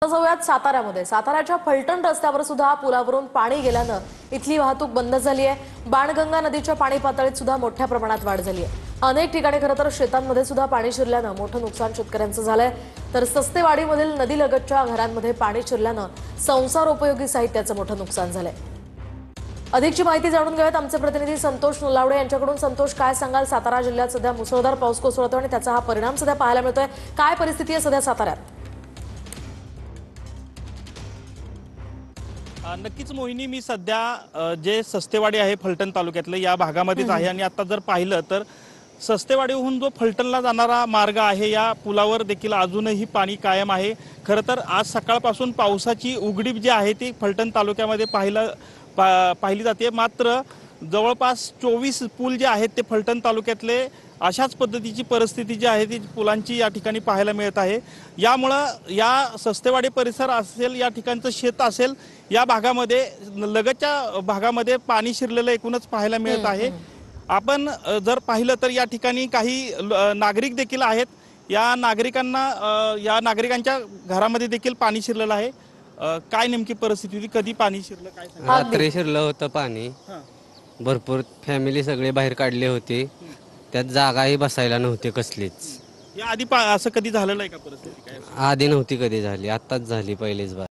जाऊयात साताऱ्यामध्ये। साताऱ्याच्या फलटण रस्त्यावर सुद्धा पुलावरून पाणी गेल्यानं इथली वाहतूक बंद झाली आहे। बाणगंगा नदीच्या पाणी पातळीत सुद्धा मोठ्या प्रमाणात वाढ झाली आहे। अनेक ठिकाणी खरं तर शेतांमध्ये सुद्धा पाणी शिरल्यानं मोठं नुकसान शेतकऱ्यांचं झालंय। तर सस्तेवाडीमधील नदीलगतच्या घरांमध्ये पाणी शिरल्यानं संसारोपयोगी साहित्याचं मोठं नुकसान झालंय। अधिकची माहिती जाणून घेऊयात आमचे प्रतिनिधी संतोष नलावडे यांच्याकडून। संतोष, काय सांगाल? सातारा जिल्ह्यात सध्या मुसळधार पाऊस कोसळतो आणि त्याचा हा परिणाम सध्या पाहायला मिळतोय। काय परिस्थिती आहे सध्या साताऱ्यात? नक्कीच मोहिनी, मी सध्या जे सस्तेवाडी आहे फलटण तालुक्यातलं या भागामध्येच आहे आणि आता जर पाहिलं तर सस्तेवाडीहून जो फलटणला जाणारा मार्ग आहे या पुलावर देखील अजूनही पाणी कायम आहे। खरं तर आज सकाळपासून पावसाची उघडीप जी आहे ती फलटण तालुक्यामध्ये पाहिली जाते। मात्र जवळपास 24 पूल जे आहेत ते फलटण तालुक्यातले अशाच पद्धतीची परिस्थिती जी आहे ती पुलांची या ठिकाणी पाहायला मिळत आहे। यामुळं या सस्तेवाडी परिसर असेल, या ठिकाणचं शेत असेल, या भागामध्ये लगतच्या भागामध्ये पाणी शिरलेलं एकूणच पाहायला मिळत आहे। आपण जर पाहिलं तर या ठिकाणी काही नागरिक देखील आहेत। या नागरिकांच्या घरामध्ये देखील पाणी शिरलेलं आहे। काय नेमकी परिस्थिती होती, कधी पाणी शिरलं, काय सांगा? रात्री शिरलं होतं पाणी। भरपूर फॅमिली सगळे बाहेर काढले होते। त्यात जागाही बसायला नव्हती कसलीच। या आधी असं कधी झालेलं आहे का परिस्थिती? काय आधी नव्हती कधी झाली, आत्ताच झाली पहिलीच बार।